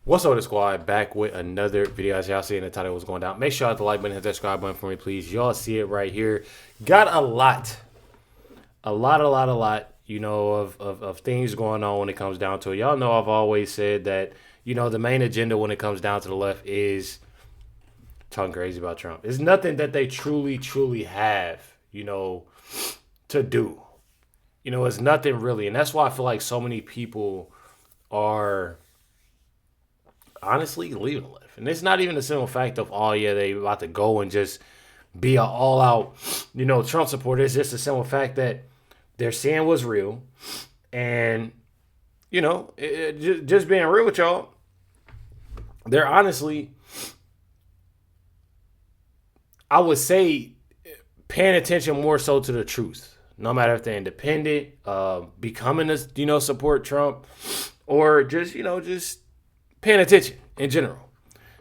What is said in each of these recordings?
What's up, the squad? Back with another video. As y'all see in the title, what's going down. Make sure you hit the like button, hit that subscribe button for me, please. Y'all see it right here. Got a lot, of things going on when it comes down to it. Y'all know I've always said that, the main agenda when it comes down to the left is talking crazy about Trump. It's nothing that they truly have, to do. It's nothing really. And that's why I feel like so many people are honestly leaving the left. And it's not even a simple fact of, oh, yeah, they about to go and just be an all-out, Trump supporter. It's just a simple fact that they're seeing what's real. And, just being real with y'all, they're honestly, I would say, paying attention more so to the truth. No matter if they're independent, becoming a, support Trump, or just paying attention in general.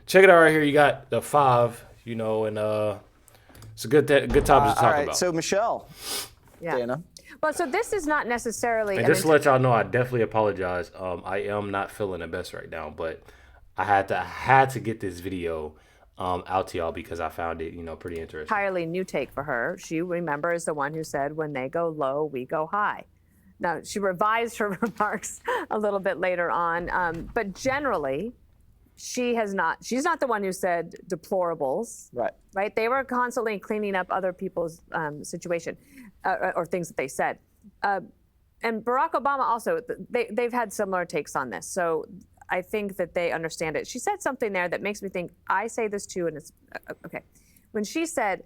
Check it out right here. You got the 5, and it's a good topic to talk all right, about. So Michelle, Yeah. Dana. Well, so this is not necessarily. And just to let y'all know, I definitely apologize. I am not feeling the best right now, but I had to get this video out to y'all because I found it, pretty interesting. Entirely new take for her. She, remember, is the one who said, "When they go low, we go high." Now, she revised her remarks a little bit later on, but generally, she's not the one who said deplorables. Right? They were constantly cleaning up other people's situation or things that they said. And Barack Obama also, they've had similar takes on this. So I think that they understand it. She said something there that makes me think, I say this too, and it's, okay. When she said,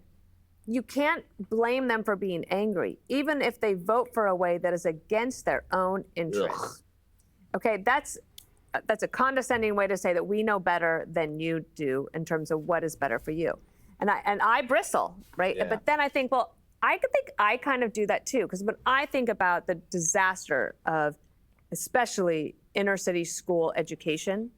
you can't blame them for being angry, even if they vote for a way that is against their own interests. Okay, that's a condescending way to say that we know better than you do in terms of what is better for you. And I bristle, right? Yeah. But then I think, well, I kind of do that too, because when I think about the disaster of especially inner city school education,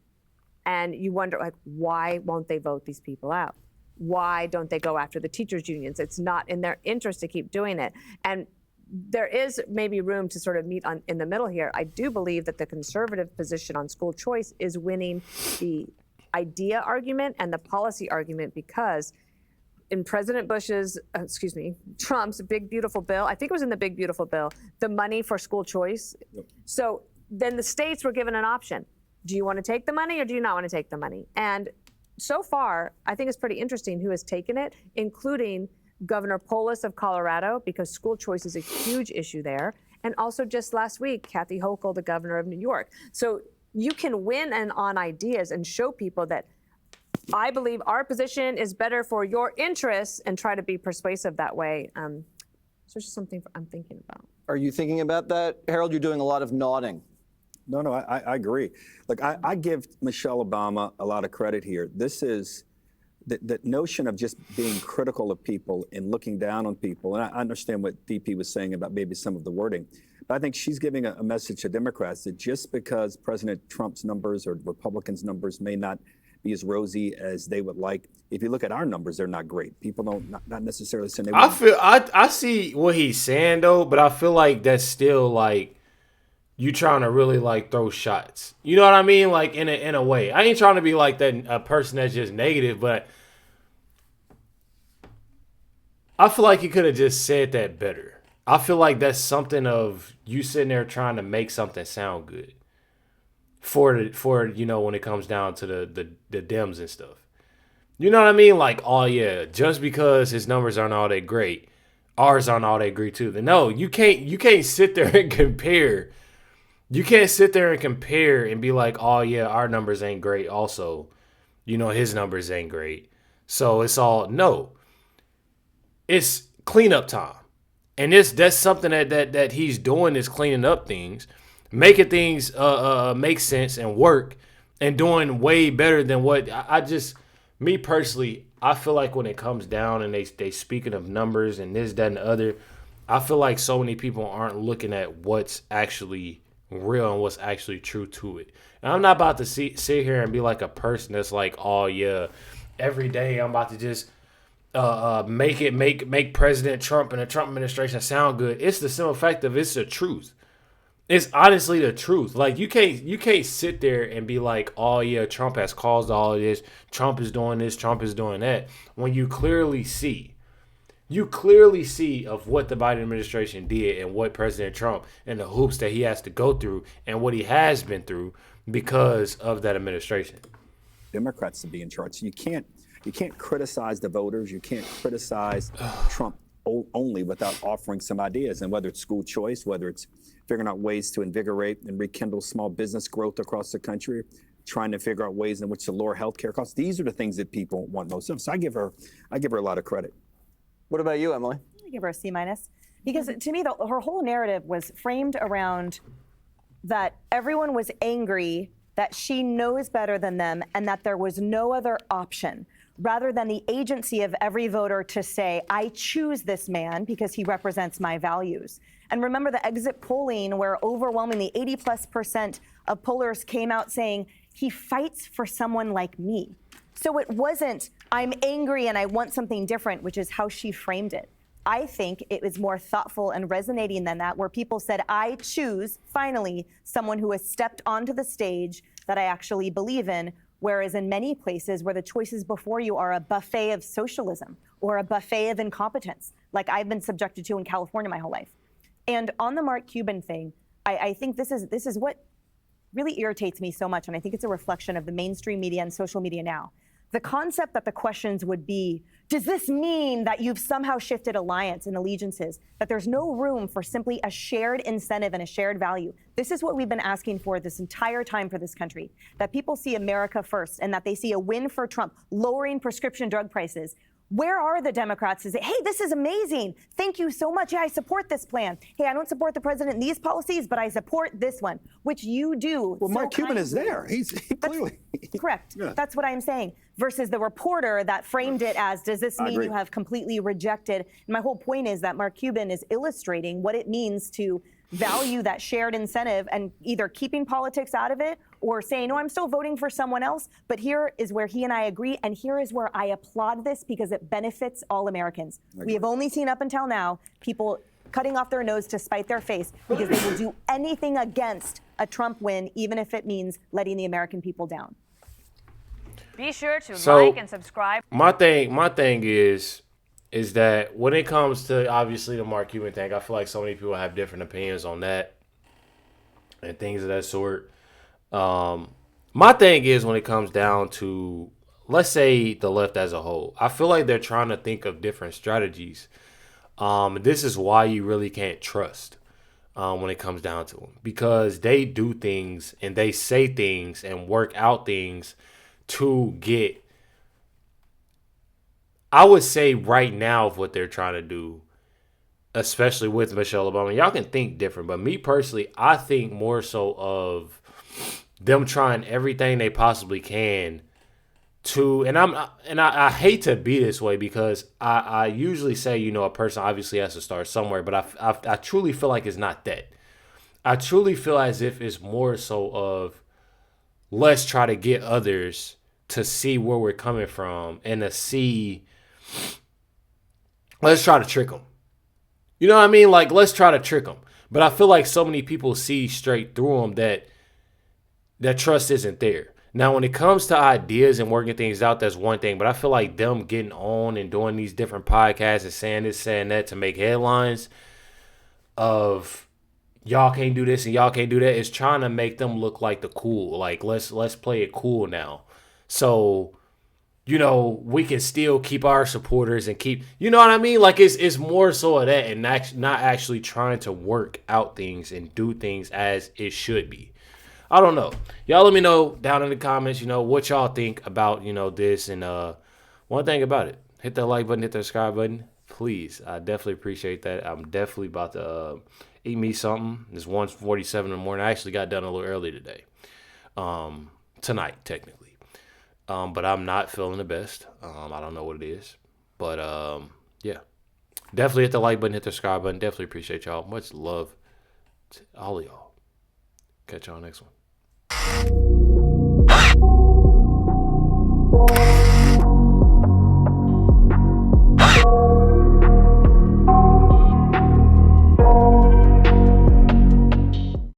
and you wonder, like, why won't they vote these people out? Why don't they go after the teachers' unions? It's not in their interest to keep doing it. And there is maybe room to sort of meet in the middle here. I do believe that the conservative position on school choice is winning the idea argument and the policy argument, because in President Trump's Big Beautiful Bill, I think it was in the Big Beautiful Bill, the money for school choice. Yep. So then the states were given an option. Do you want to take the money or do you not want to take the money? And so far, I think it's pretty interesting who has taken it, including Governor Polis of Colorado, because school choice is a huge issue there. And also just last week, Kathy Hochul, the governor of New York. So you can win on ideas and show people that I believe our position is better for your interests, and try to be persuasive that way. So it's just something I'm thinking about. Are you thinking about that? Harold, you're doing a lot of nodding. No, I agree. Look, I give Michelle Obama a lot of credit here. This is the notion of just being critical of people and looking down on people. And I understand what DP was saying about maybe some of the wording. But I think she's giving a message to Democrats that just because President Trump's numbers or Republicans' numbers may not be as rosy as they would like, if you look at our numbers, they're not great. People not necessarily saying they I see what he's saying, though, but I feel like that's still like you trying to really like throw shots. You know what I mean? Like in a way. I ain't trying to be like that a person that's just negative, but I feel like you could have just said that better. I feel like that's something of you sitting there trying to make something sound good for when it comes down to the Dems and stuff. You know what I mean? Like, oh yeah, just because his numbers aren't all that great, ours aren't all that great too. No, you can't sit there and compare. You can't sit there and compare and be like, oh yeah, our numbers ain't great also. His numbers ain't great. So it's all, no. It's cleanup time. And that's something that he's doing, is cleaning up things, making things make sense and work, and doing way better than what me personally, I feel like when it comes down and they speaking of numbers and this, that, and the other, I feel like so many people aren't looking at what's actually real and what's actually true to it. And I'm not about to sit here and be like a person that's like, oh yeah, every day I'm about to just make President Trump and the Trump administration sound good. It's the simple fact of it's the truth. It's honestly the truth. Like you can't sit there and be like, oh yeah, Trump has caused all of this. Trump is doing this. Trump is doing that. When you clearly see of what the Biden administration did and what President Trump and the hoops that he has to go through and what he has been through because of that administration. Democrats to be in charge. So you can't criticize the voters. You can't criticize Trump only without offering some ideas. And whether it's school choice, whether it's figuring out ways to invigorate and rekindle small business growth across the country, trying to figure out ways in which to lower healthcare costs. These are the things that people want most of. So I give her a lot of credit. What about you, Emily? I give her a C-, because to me, her whole narrative was framed around that everyone was angry that she knows better than them and that there was no other option, rather than the agency of every voter to say, I choose this man because he represents my values. And remember the exit polling where overwhelmingly 80+% of pollers came out saying, he fights for someone like me. So it wasn't, I'm angry and I want something different, which is how she framed it. I think it was more thoughtful and resonating than that, where people said, I choose, finally, someone who has stepped onto the stage that I actually believe in, whereas in many places where the choices before you are a buffet of socialism or a buffet of incompetence, like I've been subjected to in California my whole life. And on the Mark Cuban thing, I think this is what really irritates me so much, and I think it's a reflection of the mainstream media and social media now. The concept that the questions would be, does this mean that you've somehow shifted alliance and allegiances, that there's no room for simply a shared incentive and a shared value? This is what we've been asking for this entire time for this country, that people see America first and that they see a win for Trump, lowering prescription drug prices. Where are the Democrats to say, hey, this is amazing. Thank you so much. Yeah, I support this plan. Hey, I don't support the president in these policies, but I support this one, which you do. Well, Mark Cuban is there. He clearly. Correct. Yeah. That's what I'm saying. Versus the reporter that framed it as, does this mean you have completely rejected? And my whole point is that Mark Cuban is illustrating what it means to value that shared incentive and either keeping politics out of it or saying, no, I'm still voting for someone else. But here is where he and I agree. And here is where I applaud this because it benefits all Americans. We have only seen up until now people cutting off their nose to spite their face because they will do anything against a Trump win, even if it means letting the American people down. Be sure to like and subscribe. My thing is that when it comes to obviously the Mark Cuban thing, I feel like so many people have different opinions on that and things of that sort. My thing is when it comes down to, let's say, the left as a whole, I feel like they're trying to think of different strategies. This is why you really can't trust when it comes down to them, because they do things and they say things and work out things to get, I would say right now of what they're trying to do, especially with Michelle Obama. Y'all can think different, but me personally, I think more so of them trying everything they possibly can to, and I hate to be this way because I usually say, you know, a person obviously has to start somewhere, but I truly feel like it's not that. I truly feel as if it's more so of, let's try to get others to see where we're coming from and to see, let's try to trick them. You know what I mean? Like, let's try to trick them. But I feel like so many people see straight through them that trust isn't there. Now, when it comes to ideas and working things out, that's one thing. But I feel like them getting on and doing these different podcasts and saying this, saying that to make headlines of y'all can't do this and y'all can't do that is trying to make them look like the cool. Like, let's play it cool now. So, you know, we can still keep our supporters and keep, you know what I mean? Like, it's more so of that and not actually trying to work out things and do things as it should be. I don't know. Y'all let me know down in the comments, you know, what y'all think about, you know, this. And one thing about it, hit that like button, hit that subscribe button. Please, I definitely appreciate that. I'm definitely about to eat me something. It's 1:47 in the morning. I actually got done a little early today. Tonight, technically. But I'm not feeling the best. I don't know what it is. But, yeah. Definitely hit the like button, hit the subscribe button. Definitely appreciate y'all. Much love to all of y'all. Catch y'all next one.